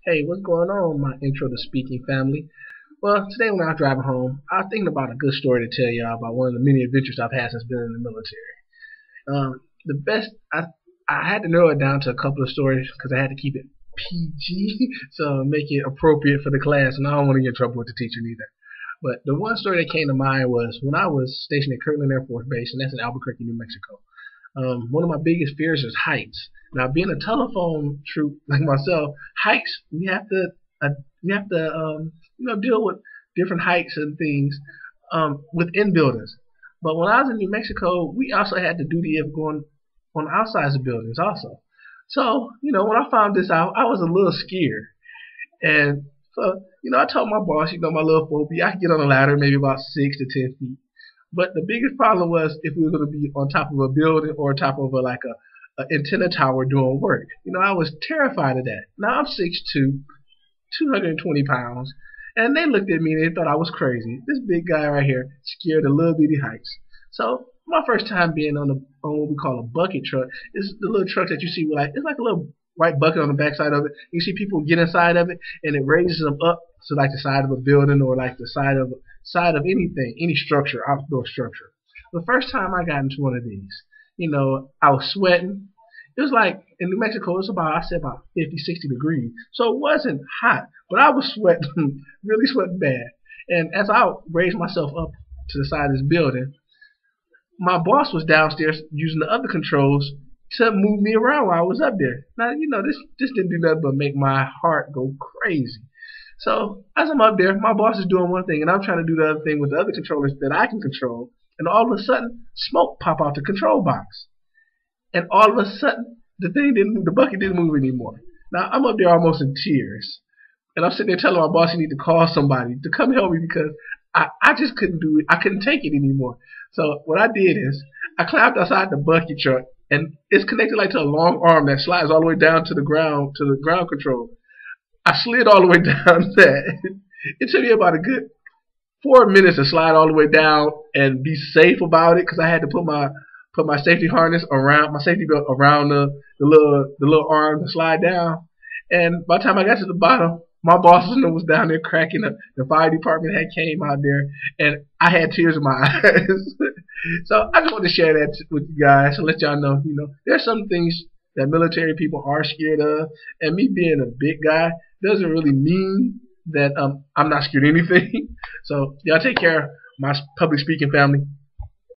Hey, what's going on, my intro to speaking family? Well, today when I was driving home, I was thinking about a good story to tell y'all about one of the many adventures I've had since being in the military. The best, I had to narrow it down to a couple of stories because I had to keep it PG, so make it appropriate for the class, and I don't want to get in trouble with the teacher neither. But the one story that came to mind was when I was stationed at Kirtland Air Force Base, and that's in Albuquerque, New Mexico. One of my biggest fears is heights. Now, being a telephone troop like myself, heights uh, we have to deal with different heights and things within buildings. But when I was in New Mexico, we also had the duty of going on outside of buildings also. So when I found this out, I was a little scared, and so I told my boss, my little phobia, I could get on a ladder maybe about 6 to 10 feet. But the biggest problem was if we were going to be on top of a building or on top of a antenna tower doing work. I was terrified of that. Now I'm 6'2", 220 pounds, and they looked at me and they thought I was crazy. This big guy right here scared of little bitty heights. So my first time being on what we call a bucket truck is the little truck that you see with it's like a little white bucket on the backside of it. You see people get inside of it and it raises them up to like the side of a building or like the side of anything, any structure, outdoor structure. The first time I got into one of these, I was sweating. It was like in New Mexico, it's about 50, 60 degrees. So it wasn't hot, but I was sweating, really sweating bad. And as I raised myself up to the side of this building, my boss was downstairs using the other controls to move me around while I was up there. Now, this didn't do nothing but make my heart go crazy. So as I'm up there, my boss is doing one thing, and I'm trying to do the other thing with the other controllers that I can control. And all of a sudden, smoke pop out the control box. And all of a sudden, the bucket didn't move anymore. Now I'm up there almost in tears, and I'm sitting there telling my boss he need to call somebody to come help me because I just couldn't do it. I couldn't take it anymore. So what I did is I climbed outside the bucket truck, and it's connected like to a long arm that slides all the way down to the ground control. I slid all the way down that. It took me about a good 4 minutes to slide all the way down and be safe about it because I had to put my safety harness around my safety belt around the little arm to slide down. And by the time I got to the bottom, my boss was down there cracking up. The fire department had came out there, and I had tears in my eyes. So I just want to share that with you guys to let y'all know, there's some things that military people are scared of, and me being a big guy doesn't really mean that I'm not scared of anything. So y'all take care, my public speaking family.